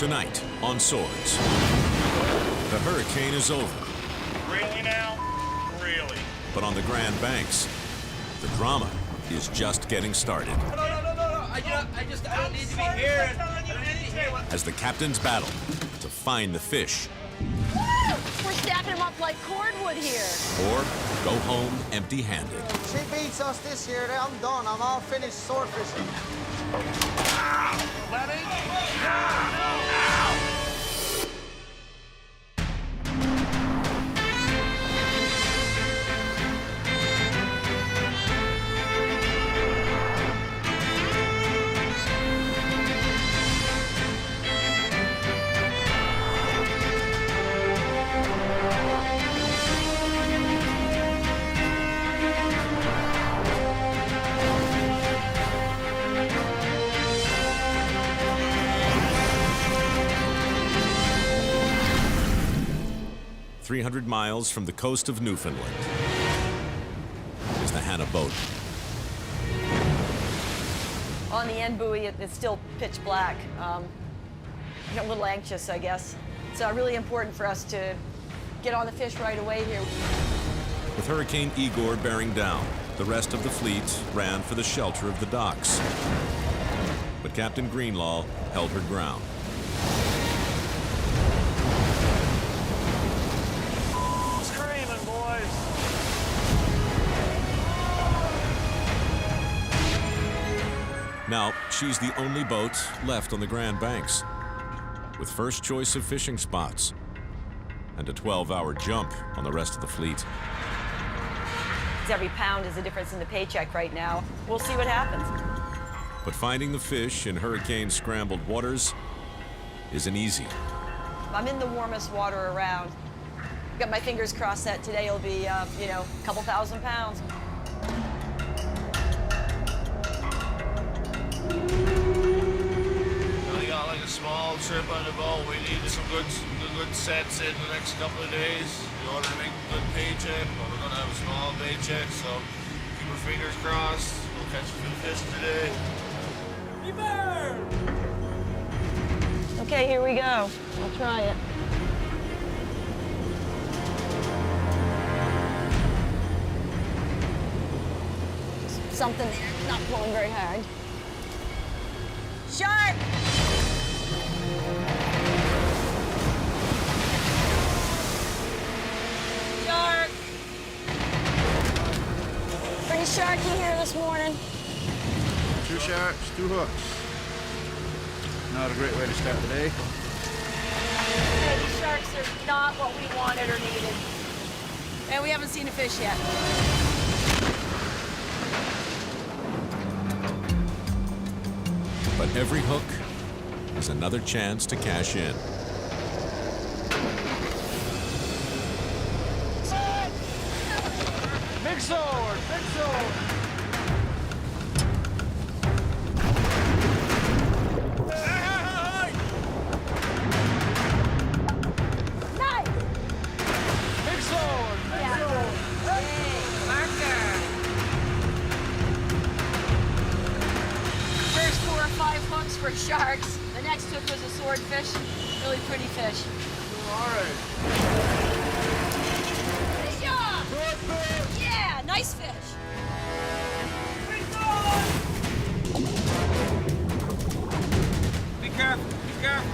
Tonight on Swords. The hurricane is over. Really now? Really? But on the Grand Banks, the drama is just getting started. No. I don't need to be here. As the captains battle to find the fish. We're stacking them up like cordwood here. Or go home empty-handed. She beats us this year. I'm done. I'm all finished sword fishing. Lenny? 300 miles from the coast of Newfoundland is the Hannah boat. On the end buoy, it's still pitch black. I'm a little anxious, I guess. It's really important for us to get on the fish right away here. With Hurricane Igor bearing down, the rest of the fleet ran for the shelter of the docks. But Captain Greenlaw held her ground. Screaming, boys. Now, she's the only boat left on the Grand Banks, with first choice of fishing spots and a 12-hour jump on the rest of the fleet. Every pound is a difference in the paycheck right now. We'll see what happens. But finding the fish in hurricane-scrambled waters isn't easy. I'm in the warmest water around. Got my fingers crossed that today will be, a couple thousand pounds. We got like a small trip on the boat. We need some good sets in the next couple of days. We want to make a good paycheck, but we're gonna have a small paycheck, so keep our fingers crossed. We'll catch a few fish today. Okay, here we go. I'll try it. Something there, not pulling very hard. Shark! Shark! Pretty sharky here this morning. 2 sharks, 2 hooks. Not a great way to start the day. Hey, these sharks are not what we wanted or needed. And we haven't seen a fish yet. But every hook is another chance to cash in. Big sword, big sword. Nice! Big sword, big sword. First 4 or 5 hooks for sharks. The next hook was a swordfish. Really pretty fish. All right. Yeah, nice fish. Be careful, be careful.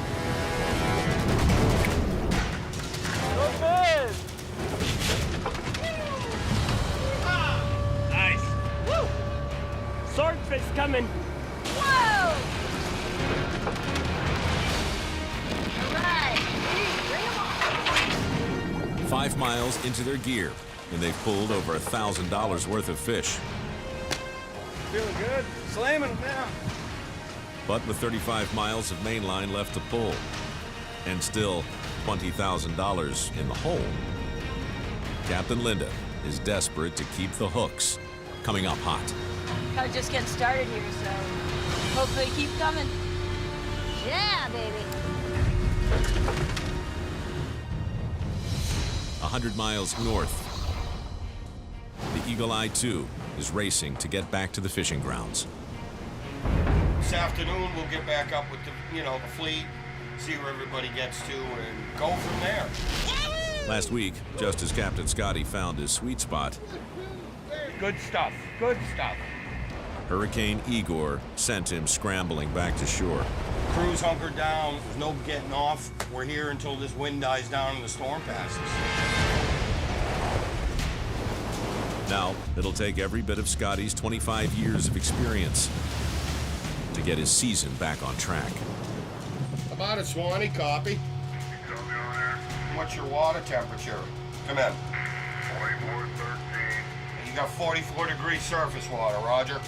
Good fish. Nice. Woo! Swordfish coming. Whoa! All right, bring 'em on. 5 miles into their gear, and they've pulled over $1,000 worth of fish. Feeling good. Slamming them now. But with 35 miles of mainline left to pull, and still $20,000 in the hole, Captain Linda is desperate to keep the hooks coming up hot. Kind of just getting started here, so hopefully keep coming. Yeah, baby. 100 miles north, the Eagle Eye 2 is racing to get back to the fishing grounds. This afternoon we'll get back up with the fleet, see where everybody gets to, and go from there. Last week, just as Captain Scotty found his sweet spot, Good stuff. Good stuff. Hurricane Igor sent him scrambling back to shore. Crew's hunkered down. There's no getting off. We're here until this wind dies down and the storm passes. Now, it'll take every bit of Scotty's 25 years of experience to get his season back on track. About it, Swanee. Copy. What's your water temperature? Come in. 4413. You got 44-degree surface water, Roger.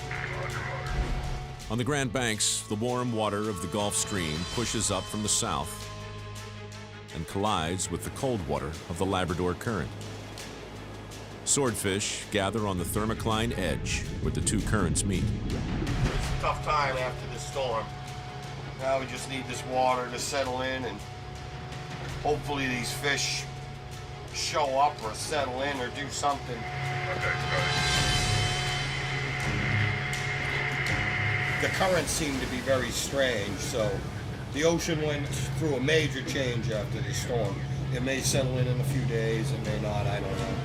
On the Grand Banks, the warm water of the Gulf Stream pushes up from the south and collides with the cold water of the Labrador Current. Swordfish gather on the thermocline edge where the two currents meet. It's a tough time after this storm. Now we just need this water to settle in, and hopefully these fish show up or settle in or do something. The currents seem to be very strange, so the ocean went through a major change after this storm. It may settle in a few days, it may not, I don't know.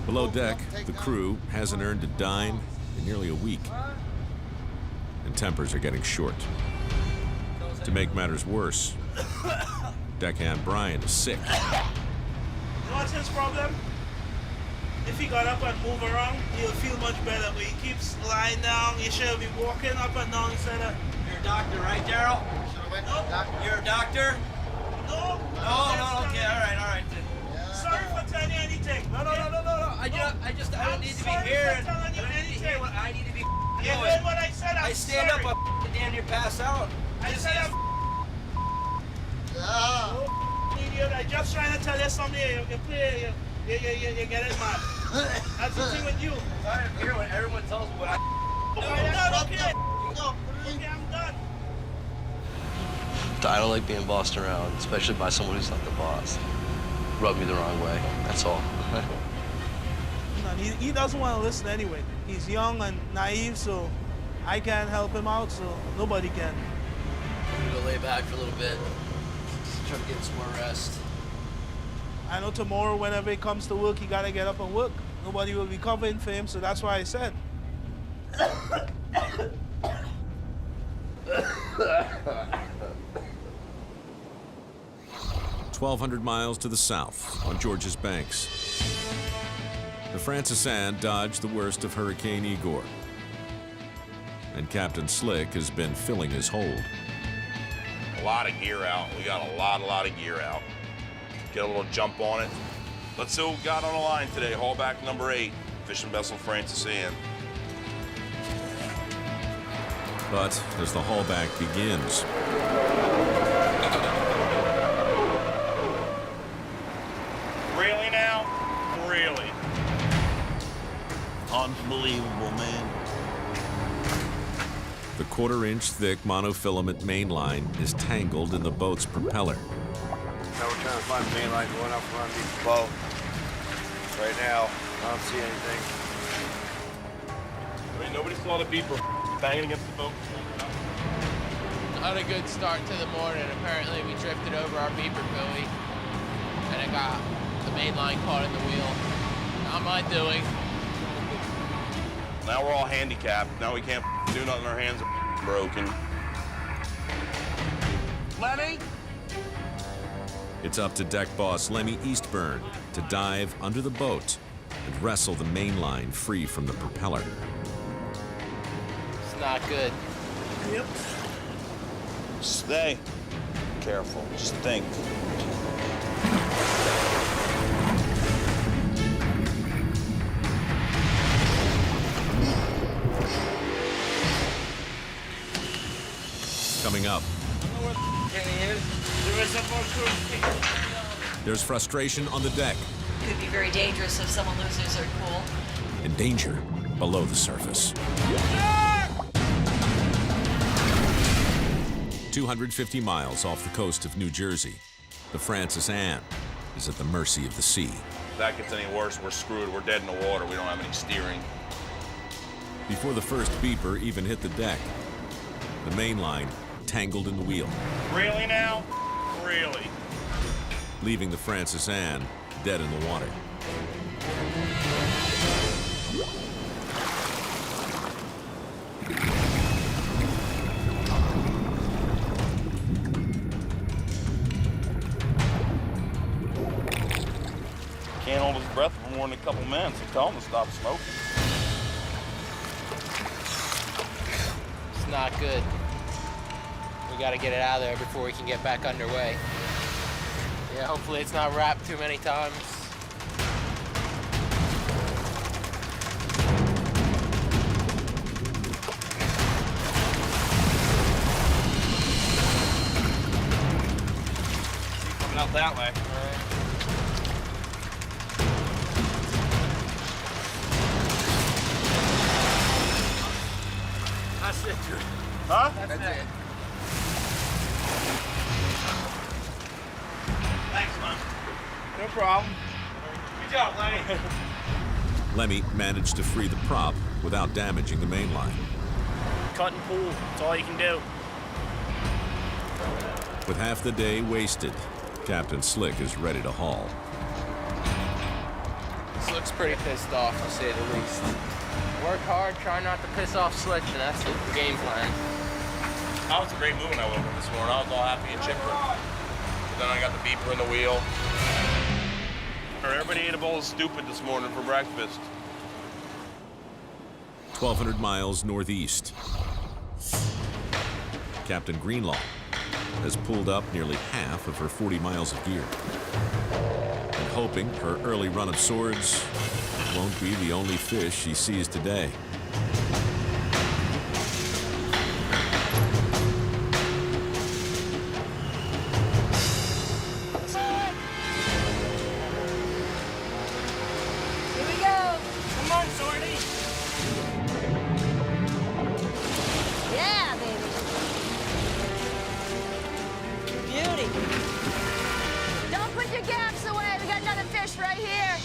Below deck, the crew hasn't earned a dime in nearly a week, and tempers are getting short. To make matters worse, deckhand Brian is sick. You know what's his problem? If he got up and move around, he'll feel much better. But he keeps lying down. He should be walking up and down instead of... You're a doctor, right, Daryl? You're a doctor? No. No, okay, all right. Sorry for telling you anything. No. I don't need to be here. I'm sorry for telling you anything. I need to be You heard what I said? I stand sorry. up, I damn near pass out. I said I'm... Idiot. I'm just trying to tell you something. You play, you get it mad. That's the thing with you. I don't hear when everyone tells me what I I'm done, okay. Okay, I'm done. I don't like being bossed around, especially by someone who's not the boss. Rub me the wrong way, that's all. No, he doesn't want to listen anyway. He's young and naive, so I can't help him out, so nobody can. I'm gonna go lay back for a little bit, try to get some more rest. I know tomorrow, whenever he comes to work, he gotta get up and work. Nobody will be covering for him, so that's why I said. 1,200 miles to the south on Georgia's banks. The Francis Anne dodged the worst of Hurricane Igor, and Captain Slick has been filling his hold. A lot of gear out. We got a lot of gear out. Get a little jump on it. Let's see what we got on the line today. Haulback number 8, fishing vessel Francis Anne. But as the haulback begins, Really now? Really? Unbelievable, man. the quarter-inch thick monofilament main line is tangled in the boat's propeller. Now we're trying to find the main line going up from underneath the boat. Right now, I don't see anything. I mean, nobody saw the beeper banging against the boat. Not a good start to the morning. Apparently we drifted over our beeper buoy and it got the main line caught in the wheel. Not my doing. Now we're all handicapped. Now we can't do nothing. Our hands are broken. Lenny? It's up to deck boss Lemmy Eastburn to dive under the boat and wrestle the main line free from the propeller. It's not good. Yep. Stay careful. Just think. Coming up, there's frustration on the deck Could be very dangerous if someone loses their cool. and danger below the surface. 250 miles off the coast of New Jersey, the Francis Anne is at the mercy of the sea. If that gets any worse, we're screwed. We're dead in the water. We don't have any steering. Before the first beeper even hit the deck, the main line tangled in the wheel, Really now? Really? leaving the Francis Anne dead in the water. Can't hold his breath for more than a couple minutes. I tell him to stop smoking. It's not good. We got to get it out of there before we can get back underway. Yeah, hopefully it's not wrapped too many times. Coming out that way. That's it, dude. Huh? That's it. Thanks, man. No problem. Good job, Lenny. Lemmy managed to free the prop without damaging the main line. Cut and pull. That's all you can do. With half the day wasted, Captain Slick is ready to haul. Slick's pretty pissed off, to say the least. Work hard, try not to piss off Slick, and that's the game plan. That was a great move when I woke up this morning. I was all happy and chipper. But then I got the beeper in the wheel. Everybody ate a bowl of stupid this morning for breakfast. 1,200 miles northeast. Captain Greenlaw has pulled up nearly half of her 40 miles of gear. And hoping her early run of swords won't be the only fish she sees today. Here we go. Come on, Swordie. Yeah, baby. Beauty. Don't put your gaps away. We got another fish right here.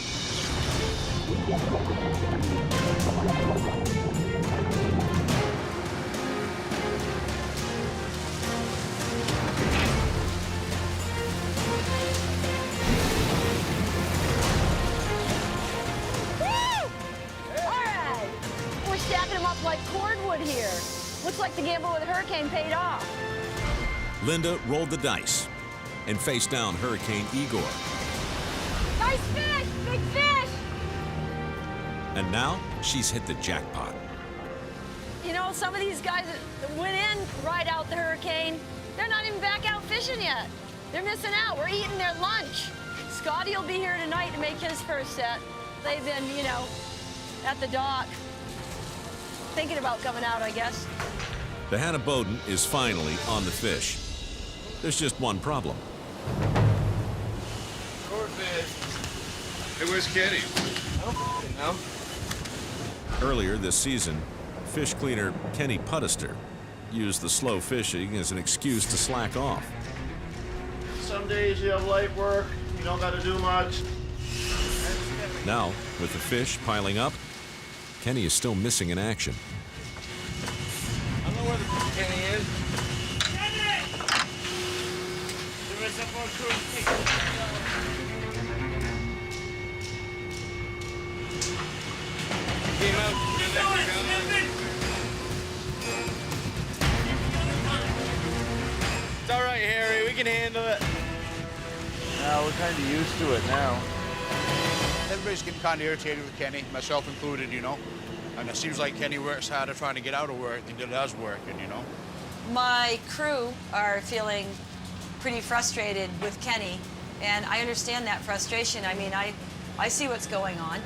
We're stacking them up like cordwood here. Looks like the gamble with Hurricane paid off. Linda rolled the dice and faced down Hurricane Igor. Nice fish! Big fish! And now she's hit the jackpot. You know, some of these guys that went in right out the hurricane, they're not even back out fishing yet. They're missing out. We're eating their lunch. Scotty will be here tonight to make his first set. They've been, you know, at the dock, thinking about coming out, I guess. The Hannah Bowden is finally on the fish. There's just one problem. Swordfish. Hey, where's Kenny? No. Earlier this season, fish cleaner Kenny Puttister used the slow fishing as an excuse to slack off. Some days you have light work, you don't gotta do much. Now, with the fish piling up, Kenny is still missing in action. I don't know where the Kenny is. There is a more crew. Came out. It's all right, Harry. We can handle it. We're kind of used to it now. Everybody's getting kind of irritated with Kenny, myself included, you know. And it seems like Kenny works harder trying to get out of work than he does working, you know. My crew are feeling pretty frustrated with Kenny, and I understand that frustration. I mean, I see what's going on.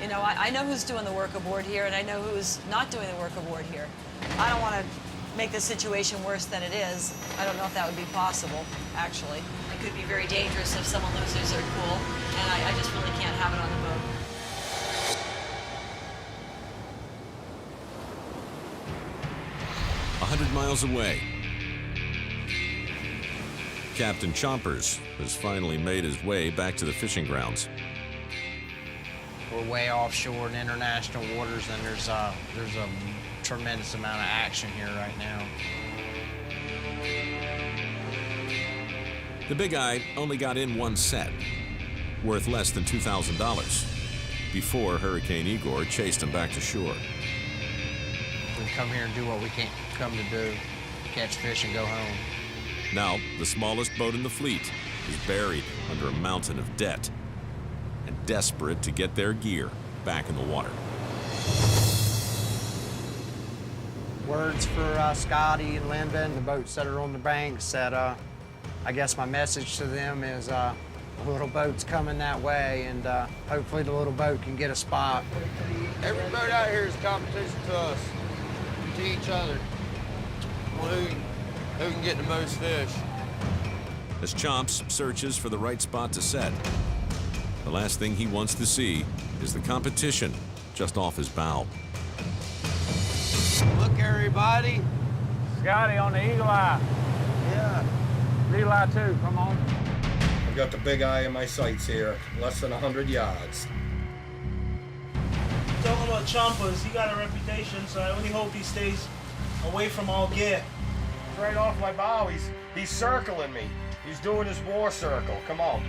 You know, I know who's doing the work aboard here, and I know who's not doing the work aboard here. I don't want to make the situation worse than it is. I don't know if that would be possible, actually. It could be very dangerous if someone loses their cool, and I just really can't have it on the boat. A 100 miles away, Captain Chompers has finally made his way back to the fishing grounds. We're way offshore in international waters, and there's a tremendous amount of action here right now. The big eye only got in one set, worth less than $2,000, before Hurricane Igor chased him back to shore. We come here and do what we can't come to do, catch fish and go home. Now, the smallest boat in the fleet is buried under a mountain of debt and desperate to get their gear back in the water. Words for Scotty and Linda, the boats that are on the banks, that I guess my message to them is the little boat's coming that way, and hopefully the little boat can get a spot. Every boat out here is competition to us, to each other. Who can get the most fish? As Chomps searches for the right spot to set, the last thing he wants to see is the competition just off his bow. Look, everybody. Scotty on the eagle eye. Yeah. Eagle eye 2, come on. I've got the big eye in my sights here, less than 100 yards. Talking about Chompers, he got a reputation, so I only hope he stays away from all gear. It's right off my bow. He's circling me. He's doing his war circle. Come on.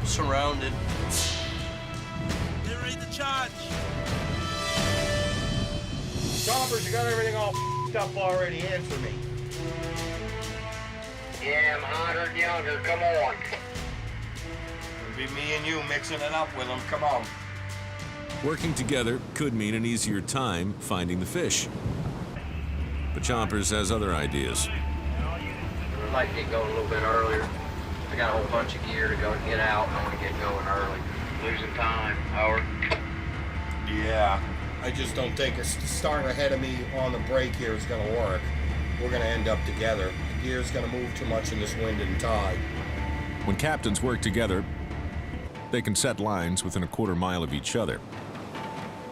Surrounded. Get ready to charge. Chompers, you got everything all up already. Answer me. Yeah, I'm hotter and younger. Come on. It'll be me and you mixing it up with them. Come on. Working together could mean an easier time finding the fish. But Chompers has other ideas. I'd like to get going a little bit earlier. I got a whole bunch of gear to go get out, and I want to get going early. Losing time, Howard. Yeah. I just don't think starting ahead of me on the break here is going to work. We're going to end up together. The gear's going to move too much in this wind and tide. When captains work together, they can set lines within a quarter mile of each other.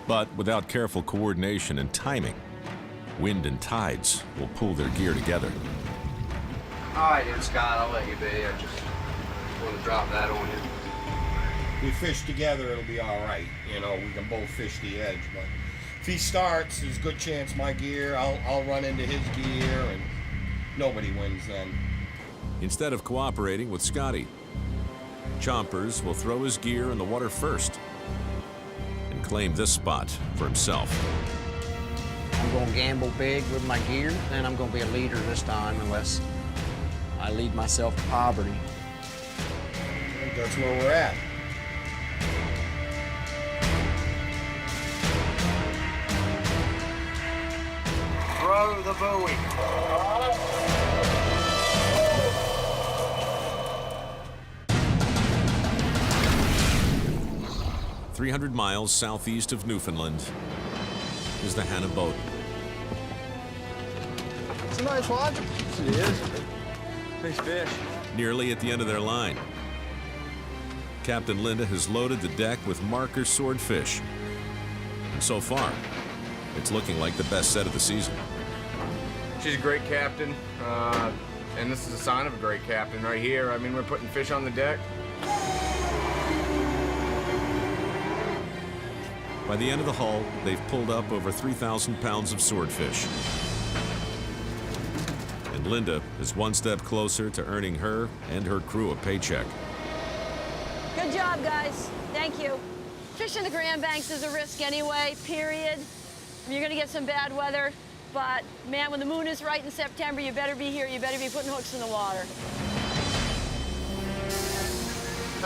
But without careful coordination and timing, wind and tides will pull their gear together. All right, then, Scott, I'll let you be. I just want to drop that on you. We fish together, it'll be all right. You know, we can both fish the edge. But if he starts, there's a good chance my gear, I'll run into his gear, and nobody wins then. Instead of cooperating with Scotty, Chompers will throw his gear in the water first and claim this spot for himself. I'm going to gamble big with my gear, and I'm going to be a leader this time unless I lead myself to poverty. I think that's where we're at. Throw the buoy. 300 miles southeast of Newfoundland is the Hannah boat. It's a nice one. It is. Nice fish. Nearly at the end of their line. Captain Linda has loaded the deck with marker swordfish. And so far, it's looking like the best set of the season. She's a great captain, and this is a sign of a great captain right here. I mean, we're putting fish on the deck. By the end of the hull, they've pulled up over 3,000 pounds of swordfish. And Linda is one step closer to earning her and her crew a paycheck. Good job, guys. Thank you. Fishing the Grand Banks is a risk anyway, period. You're gonna get some bad weather, but man, when the moon is right in September, you better be here. You better be putting hooks in the water.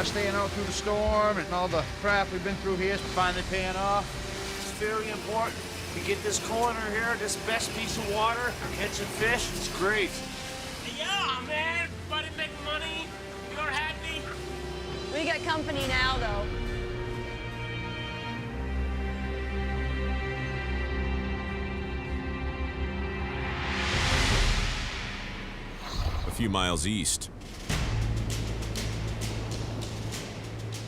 Staying out through the storm and all the crap we've been through here is finally paying off. It's very important. We get this corner here, this best piece of water, catching fish, it's great. Yeah, man. Everybody make money. You're happy. We got company now, though. A few miles east,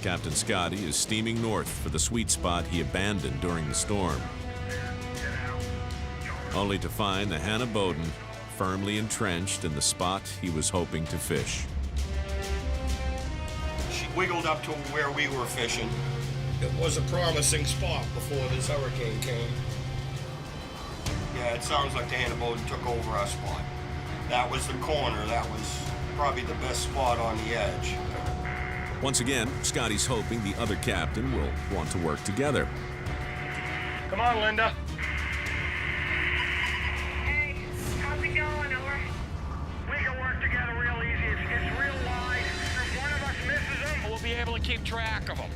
Captain Scotty is steaming north for the sweet spot he abandoned during the storm, only to find the Hannah Bowden firmly entrenched in the spot he was hoping to fish. She wiggled up to where we were fishing. It was a promising spot before this hurricane came. Yeah, it sounds like the Hannah Bowden took over our spot. That was the corner. That was probably the best spot on the edge. Once again, Scotty's hoping the other captain will want to work together. Come on, Linda. Hey, how's it going? Over. We can work together real easy. It's real wide. If one of us misses them, we'll be able to keep track of them.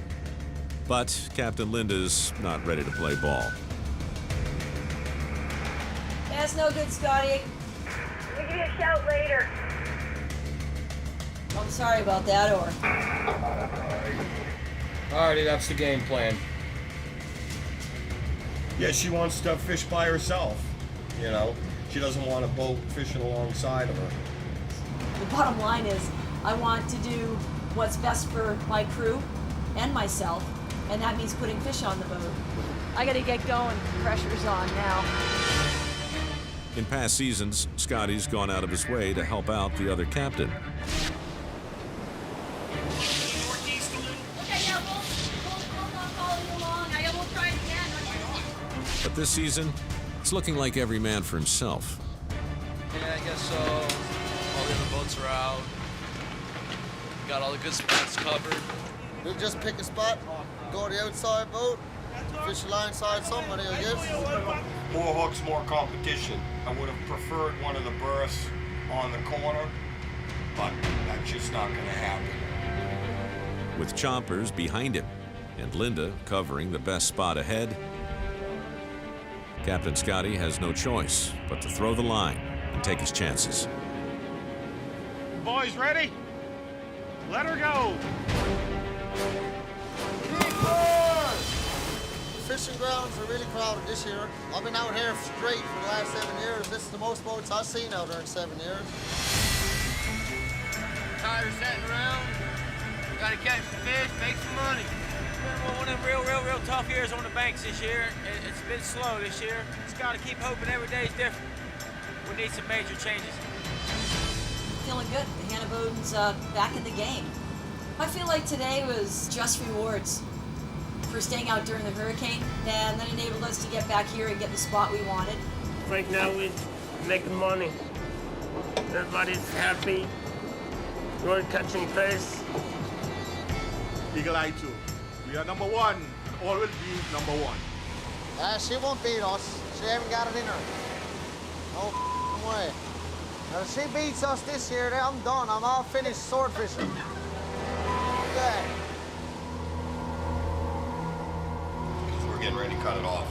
But Captain Linda's not ready to play ball. That's no good, Scotty. We'll give you a shout later. I'm sorry about that, or. Alrighty, that's the game plan. Yeah, she wants to fish by herself, you know. She doesn't want a boat fishing alongside of her. The bottom line is, I want to do what's best for my crew and myself, and that means putting fish on the boat. I gotta get going. Pressure's on now. In past seasons, Scotty's gone out of his way to help out the other captain. Okay, yeah, we'll follow you along. We'll try it again. But this season, it's looking like every man for himself. Yeah, I guess so. All the other boats are out. Got all the good spots covered. We'll just pick a spot, go to the outside boat, fish alongside somebody, I guess. More hooks, more competition. I would have preferred one of the berths on the corner, but that's just not going to happen. With Chompers behind him and Linda covering the best spot ahead, Captain Scotty has no choice but to throw the line and take his chances. Boys, ready? Let her go. Fishing grounds are really crowded this year. I've been out here straight for the last 7 years. This is the most boats I've seen out there in 7 years. Tired of sitting around. Gotta catch some fish, make some money. Been one of them real tough years on the banks this year. It's been slow this year. Just gotta keep hoping every day is different. We need some major changes. Feeling good. The Hannah Bowden's back in the game. I feel like today was just rewards for staying out during the hurricane, and that enabled us to get back here and get the spot we wanted. Right now we're making money. Everybody's happy. We're catching fish. Eagle Eye 2. We are number one, and always be number one. She won't beat us. She haven't got it in her. No way. Now, if she beats us this year, then I'm done. I'm all finished swordfishing. Okay. We're getting ready to cut it off.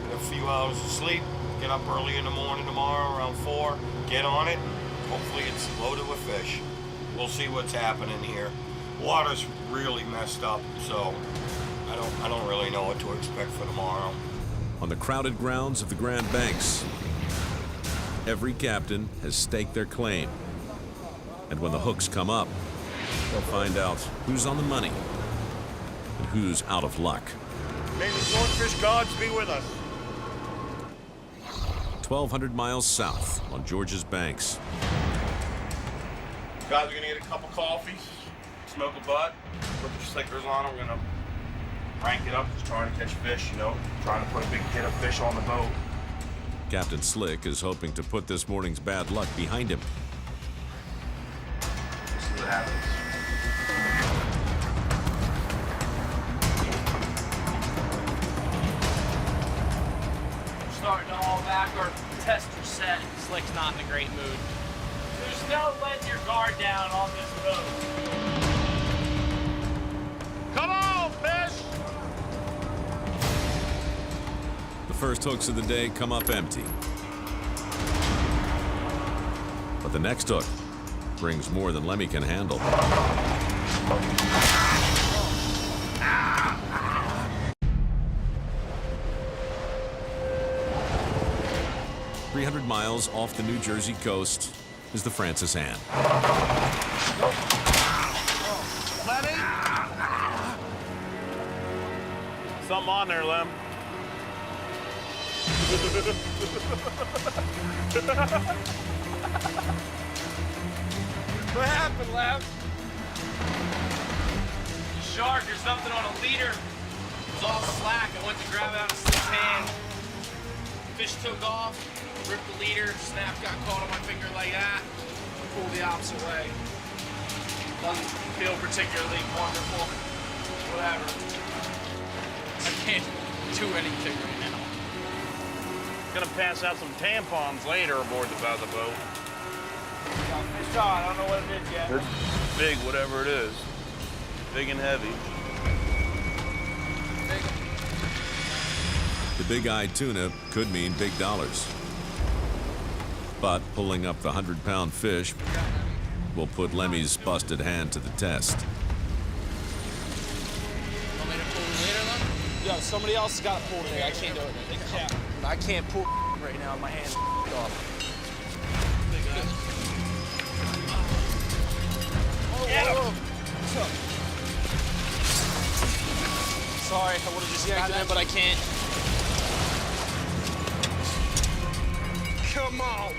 Get a few hours of sleep, get up early in the morning tomorrow around 4, get on it. Hopefully it's loaded with fish. We'll see what's happening here. Water's really messed up, so I don't really know what to expect for tomorrow. On the crowded grounds of the Grand Banks, every captain has staked their claim. And when the hooks come up, they'll find out who's on the money and who's out of luck. May the swordfish gods be with us. 1,200 miles south on Georgia's banks. Guys are gonna get a couple coffees, smoke a butt, put the slickers on. We're gonna crank it up, just trying to catch fish, you know, trying to put a big hit of fish on the boat. Captain Slick is hoping to put this morning's bad luck behind him. We'll see what happens. Starting to haul back our tester set. Slick's not in a great mood. There's no letting your guard down on this boat. Come on, fish! The first hooks of the day come up empty. But the next hook brings more than Lemmy can handle. "300 miles off the New Jersey coast is the Francis Ann. Lenny? Something on there, Lem. What happened, Lem? Shark or something on a leader. It was all slack. I went to grab it out of Slick's hand. Fish took off, ripped the leader, snap got caught on my finger like that. pull the opposite way. Doesn't feel particularly wonderful. Whatever. I can't do anything right now. Gonna pass out some tampons later aboard the bow. Fish on, I don't know what it is yet. It's big, whatever it is. Big and heavy. The big-eyed tuna could mean big dollars. But pulling up the 100-pound fish will put Lemmy's busted hand to the test. Want me to pull it later, though? Yo, somebody else has got to pull today. I can't do it. I can't pull right now. My hand's off. Whoa. What's up? Sorry, I would have just yanked it in, but I can't. Come on,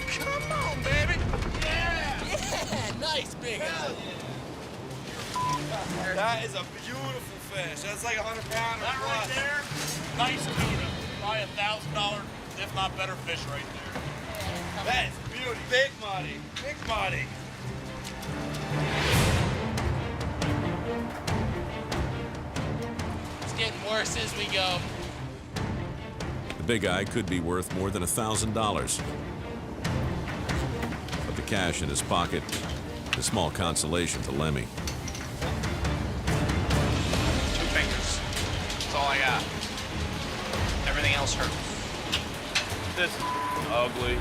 baby. Yeah, nice big guy. That is a beautiful fish. That's like 100 pounds. That right there, nice tuna. Probably $1,000, if not better fish right there. That is beauty. Big money. Big money. It's getting worse as we go. The big eye could be worth more than $1,000. But the cash in his pocket, a small consolation to Lemmy. 2 fingers. That's all I got. Everything else hurts. This is ugly.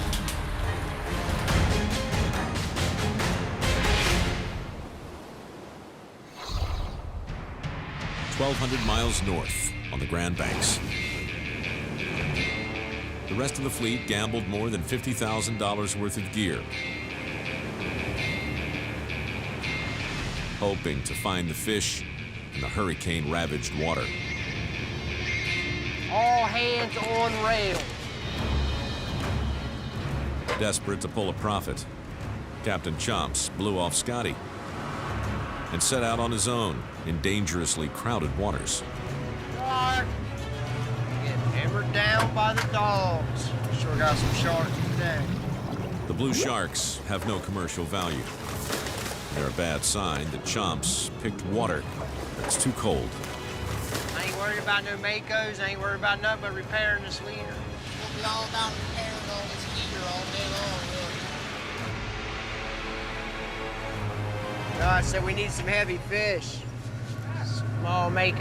"1,200 miles north on the Grand Banks. The rest of the fleet gambled more than $50,000 worth of gear, hoping to find the fish in the hurricane-ravaged water. All hands on rail. Desperate to pull a profit, Captain Chomps blew off Scotty and set out on his own in dangerously crowded waters. Shark. Getting hammered down by the dogs. Sure got some sharks today. The blue sharks have no commercial value. They're a bad sign that Chomps picked water that's too cold. I ain't worried about no Makos. I ain't worried about nothing but repairing this leader. We'll be all about repairing all this gear all day long, really. No, I said we need some heavy fish. Small Mako.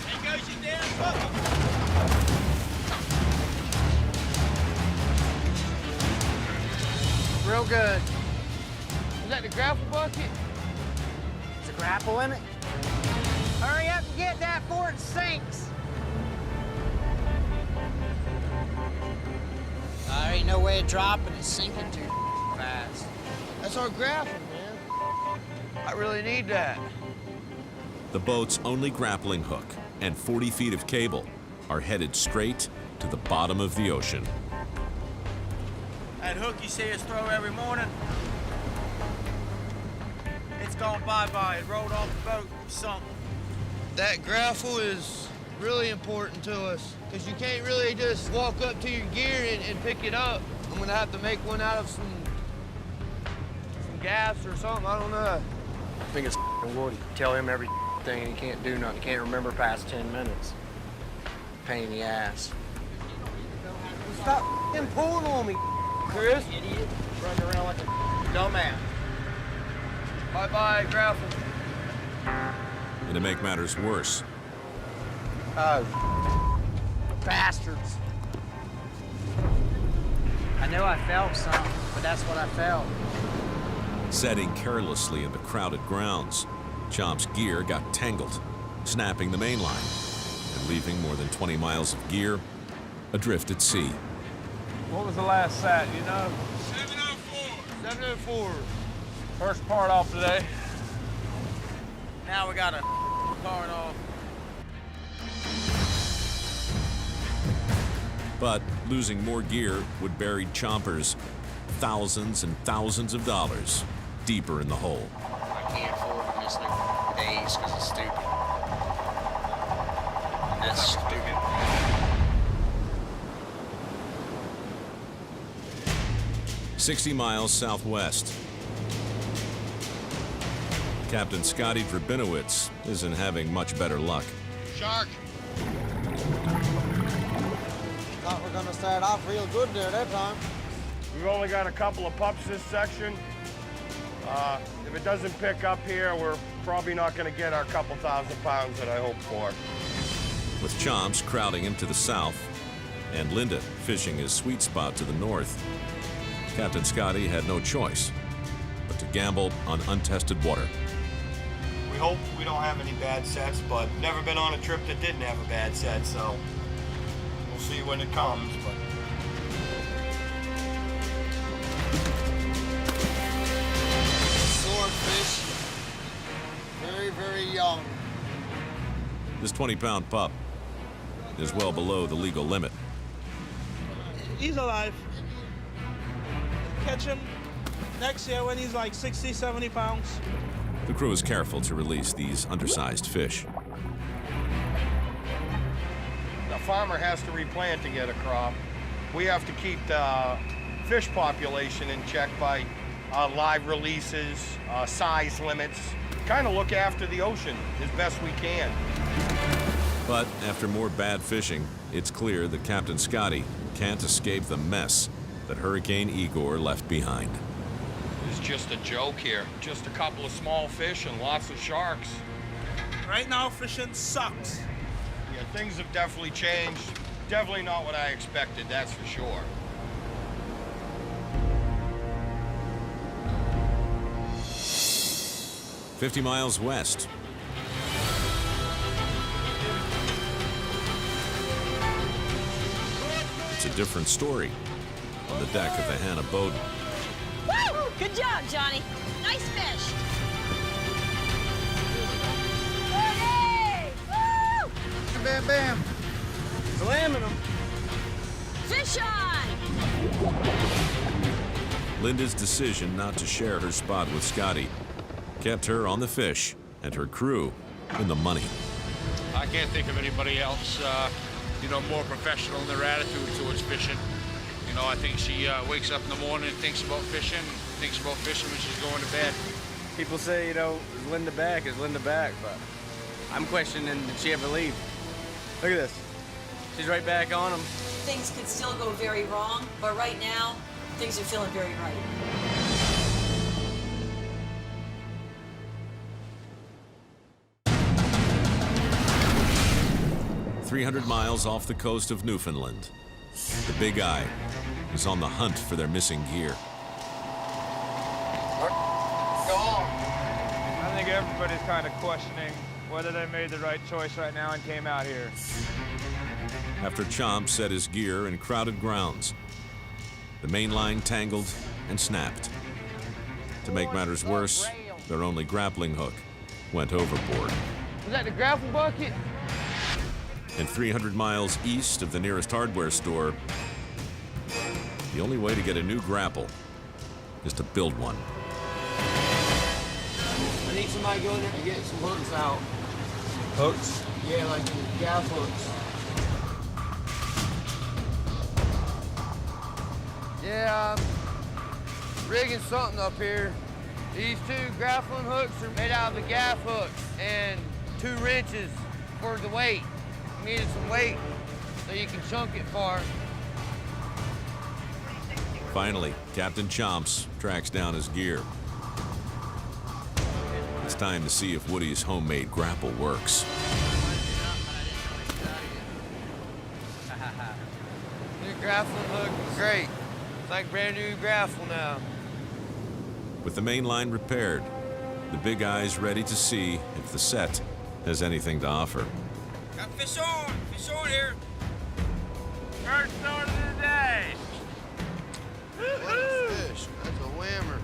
There goes your damn bucket. Real good. Is that the grapple bucket? Is a grapple in it? Hurry up and get that before it sinks. There ain't no way of dropping it, sinking too fast. That's our grapple, man. I really need that. The boat's only grappling hook and 40 feet of cable are headed straight to the bottom of the ocean. That hook you see us throw every morning, it's gone bye-bye. It rolled off the boat, sunk. That grapple is really important to us because you can't really just walk up to your gear and pick it up. I'm gonna have to make one out of some gas or something, I don't know. I think it's Woody. Tell him everything and he can't do nothing. He can't remember past 10 minutes. Pain in the ass. Stop pulling on me, Chris. Idiot. Running around like a dumbass. Bye-bye, grapple. And to make matters worse, Oh, bastards. I know I felt something, but that's what I felt. setting carelessly into crowded grounds, Chomp's gear got tangled, snapping the main line and leaving more than 20 miles of gear adrift at sea. What was the last sat, you know? 704. 704. First part off today. Now we got a part off. But losing more gear would bury Chompers thousands and thousands of dollars deeper in the hole. I can't afford to miss like days because it's stupid. That's stupid. 60 miles southwest. Captain Scotty Drabinowitz isn't having much better luck. Shark. Thought we're gonna start off real good there that time. We've only got a couple of pups this section. If it doesn't pick up here, we're probably not going to get our couple thousand pounds that I hoped for. With Chomps crowding him to the south and Linda fishing his sweet spot to the north, Captain Scotty had no choice but to gamble on untested water. We hope we don't have any bad sets, but never been on a trip that didn't have a bad set, so we'll see when it comes. But Swordfish. Very, very young. This 20-pound pup is well below the legal limit. He's alive. Catch him next year when he's like 60, 70 pounds. The crew is careful to release these undersized fish. the farmer has to replant to get a crop. We have to keep the fish population in check by live releases, size limits, kind of look after the ocean as best we can. But after more bad fishing, it's clear that Captain Scotty can't escape the mess that Hurricane Igor left behind. It's just a joke here. Just a couple of small fish and lots of sharks. Right now, fishing sucks. Yeah, things have definitely changed. Definitely not what I expected, that's for sure. "50 miles west. It's a different story on the deck of the Hannah Bowden. Woo! Good job, Johnny. Nice fish. Hey! Woo! Bam, bam. Slamming them. Fish on! Linda's decision not to share her spot with Scotty kept her on the fish and her crew in the money. I can't think of anybody else, more professional in their attitude towards fishing. I think she wakes up in the morning and thinks about fishing when she's going to bed. People say, is Linda back? Is Linda back? But I'm questioning, did she ever leave? Look at this. She's right back on them. Things could still go very wrong, but right now, things are feeling very right. "300 miles off the coast of Newfoundland, the Big Eye is on the hunt for their missing gear. I think everybody's kind of questioning whether they made the right choice right now and came out here. After Chomp set his gear in crowded grounds, the main line tangled and snapped. To make matters worse, their only grappling hook went overboard. Was that the grapple bucket? And 300 miles east of the nearest hardware store, the only way to get a new grapple is to build one. I need somebody to go in there to get some hooks out. Hooks? Yeah, like the gaff hooks. Yeah, I'm rigging something up here. These two grappling hooks are made out of the gaff hooks and 2 wrenches for the weight. Needed some weight so you can chunk it far. Finally, Captain Chomps tracks down his gear. It's time to see if Woody's homemade grapple works. New grappling hook is great. It's like brand new grapple now. With the main line repaired, the Big Eye's ready to see if the set has anything to offer. Got fish on here. First start of the day. What a fish. That's a whammer.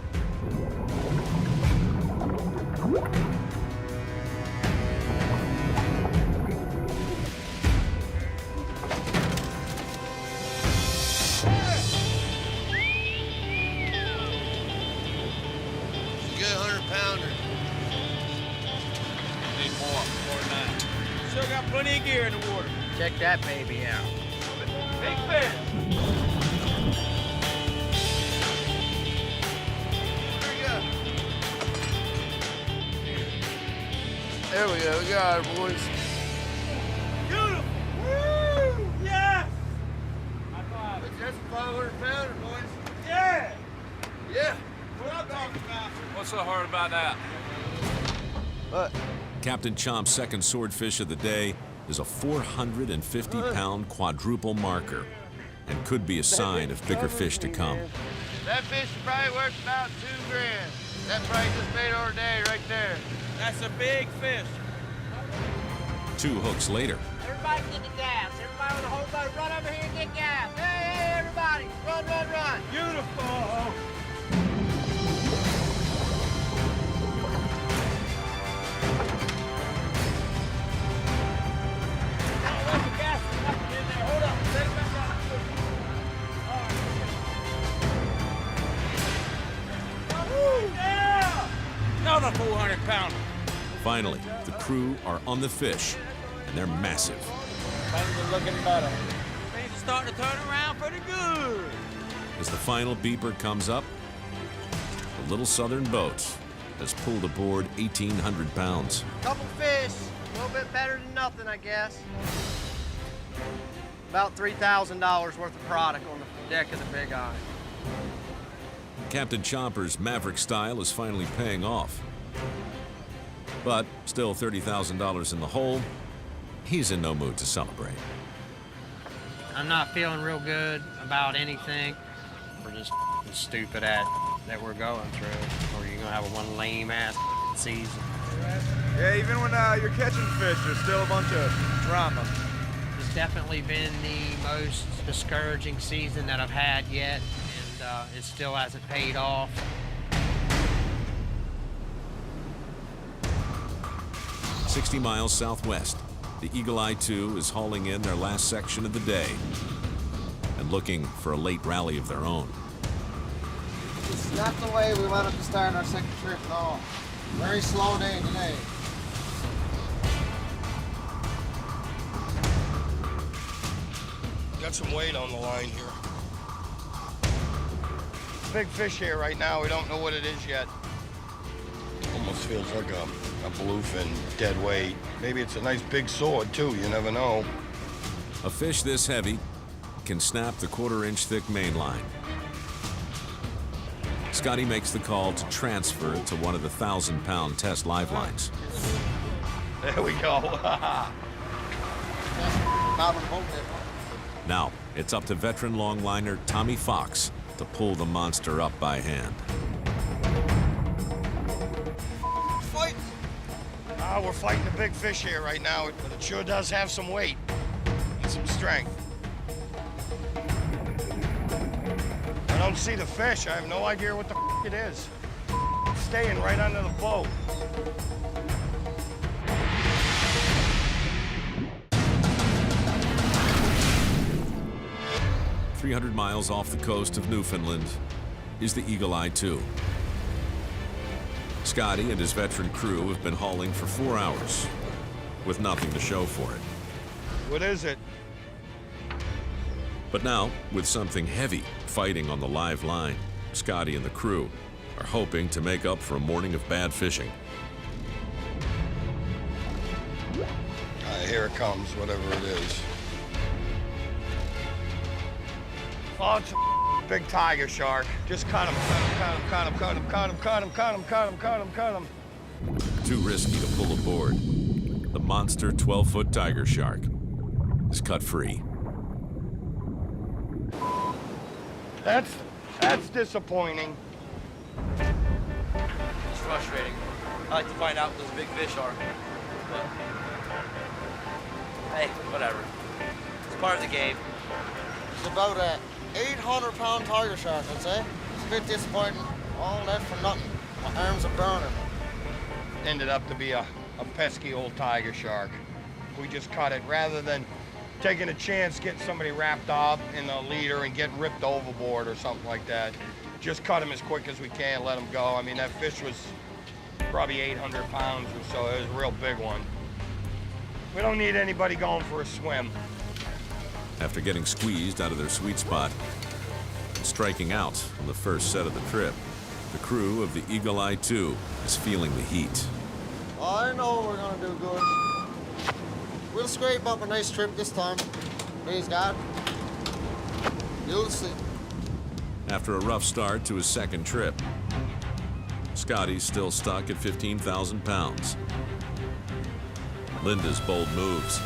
It's a good 100-pounder. Need more than that. Still got plenty of gear in the water. Check that baby out. Big fish. There we go. We got it, boys. Beautiful. Woo! Yes. That's a 500-pounder, boys. Yeah. Yeah. What I'm talking about. What's so hard about that? What? Captain Chomp's second swordfish of the day is a 450-pound quadruple marker and could be a sign of bigger fish to come. That fish is probably worth about $2 grand. That probably just made our day right there. That's a big fish. 2 hooks later, Everybody get the gas. Everybody on the whole boat, run over here and get gas. Hey, everybody, run, run, run. Beautiful. Another 400-pounder. finally, the crew are on the fish, and they're massive. Things are looking better. Things are starting to turn around pretty good. As the final beeper comes up, the little southern boat has pulled aboard 1,800 pounds. Couple fish, a little bit better than nothing, I guess. About $3,000 worth of product on the deck of the Big Eye. Captain Chompers' maverick style is finally paying off. But still $30,000 in the hole, he's in no mood to celebrate. I'm not feeling real good about anything. We're just stupid at that we're going through. Or you're gonna have one lame ass season. Yeah, even when you're catching fish, there's still a bunch of drama. It's definitely been the most discouraging season that I've had yet, and it still hasn't paid off. "60 miles southwest, the Eagle Eye II is hauling in their last section of the day and looking for a late rally of their own. It's not the way we wanted to start our second trip at all. Very slow day today. Got some weight on the line here. Big fish here right now. We don't know what it is yet. Almost feels like a bluefin, dead weight. Maybe it's a nice big sword too. You never know. A fish this heavy can snap the 1/4-inch thick main line. Scotty makes the call to transfer it to one of the 1,000-pound test live lines. There we go. Now, it's up to veteran longliner Tommy Fox to pull the monster up by hand. Fight! We're fighting a big fish here right now, but it sure does have some weight and some strength. I don't see the fish. I have no idea what the it is. It's staying right under the boat. "300 miles off the coast of Newfoundland is the Eagle Eye II. Scotty and his veteran crew have been hauling for 4 hours with nothing to show for it. What is it? But now, with something heavy fighting on the live line, Scotty and the crew are hoping to make up for a morning of bad fishing. Here it comes, whatever it is. Oh, it's a big tiger shark. Just cut him, cut him, cut him, cut him, cut him, cut him, cut him, cut him, cut him, cut him. Too risky to pull aboard. The monster 12-foot tiger shark is cut free. That's disappointing. It's frustrating. I like to find out what those big fish are. But, hey, whatever. It's part of the game. It's about a 800-pound tiger shark, I'd say. It's a bit disappointing. All that for nothing. My arms are burning. Ended up to be a pesky old tiger shark. We just cut it rather than taking a chance getting somebody wrapped up in the leader and getting ripped overboard or something like that. Just cut him as quick as we can, let him go. I mean, that fish was probably 800 pounds or so. It was a real big one. We don't need anybody going for a swim. After getting squeezed out of their sweet spot and striking out on the first set of the trip, the crew of the Eagle Eye II is feeling the heat. I know we're gonna do good. We'll scrape up a nice trip this time. Please God. You'll see. After a rough start to his second trip, Scotty's still stuck at 15,000 pounds. Linda's bold moves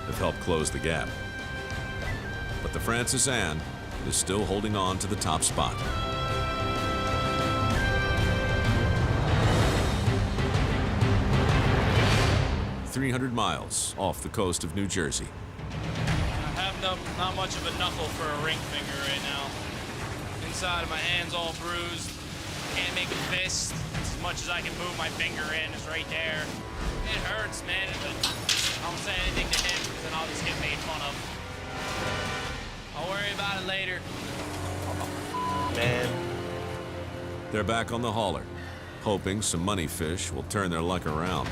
have helped close the gap. But the Francis Anne is still holding on to the top spot. "300 miles off the coast of New Jersey. I have not much of a knuckle for a ring finger right now. Inside of my hand's all bruised. Can't make a fist. As much as I can move my finger in is right there. It hurts, man, but I won't say anything to him because then I'll just get made fun of. I'll worry about it later. Man. They're back on the hauler, hoping some money fish will turn their luck around.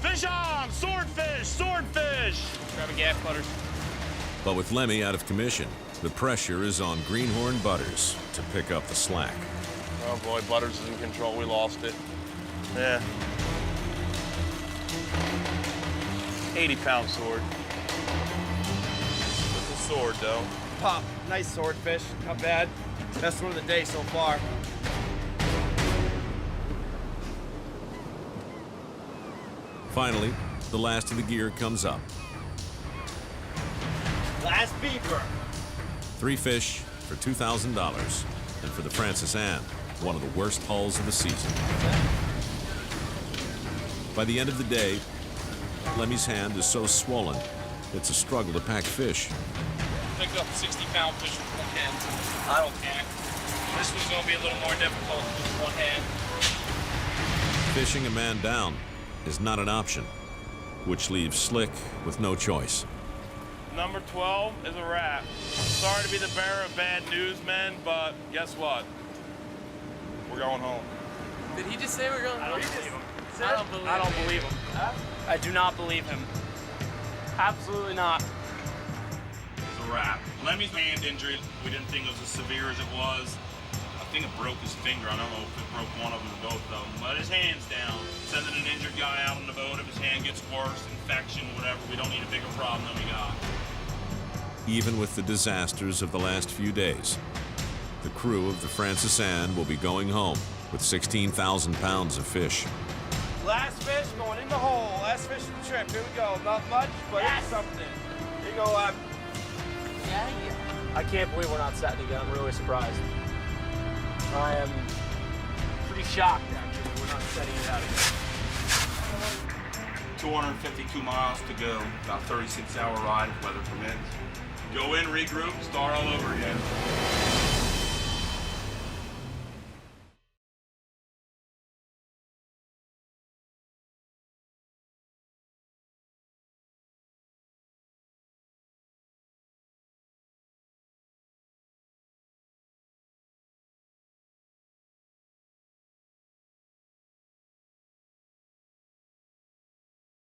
Fish on! Swordfish! Swordfish! Grab a gaff cutter. But with Lemmy out of commission, the pressure is on Greenhorn Butters to pick up the slack. Oh boy, Butters is in control. We lost it. Yeah. 80-pound sword. With the sword, though. Pop, nice swordfish, not bad. Best one of the day so far. Finally, the last of the gear comes up. Last beaver. 3 fish for $2,000. And for the Francis Anne, one of the worst hauls of the season. By the end of the day, Lemmy's hand is so swollen, it's a struggle to pack fish. Picked up a 60-pound fish with one hand. I don't care. This one's going to be a little more difficult with one hand. Fishing a man down is not an option, which leaves Slick with no choice. Number 12 is a wrap. Sorry to be the bearer of bad news, men, but guess what? We're going home. Did he just say we're going? I don't believe him. I don't believe I don't believe him. I do not believe him. Absolutely not. It's a wrap. Lemmy's hand injury, we didn't think it was as severe as it was. I think it broke his finger. I don't know if it broke one of them or both of them, but his hand's down. Sending an injured guy out on the boat, if his hand gets worse, infection, whatever, we don't need a bigger problem than we got. Even with the disasters of the last few days, the crew of the Francis Anne will be going home with 16,000 pounds of fish. Last fish going in the hole. Last fish of the trip. Here we go. Not much, but it's something. Here you go, Yeah. I can't believe we're not setting again. I'm really surprised. I am pretty shocked, actually, we're not setting it out again. 252 miles to go, about 36-hour ride if weather permits. Go in, regroup, start all over again.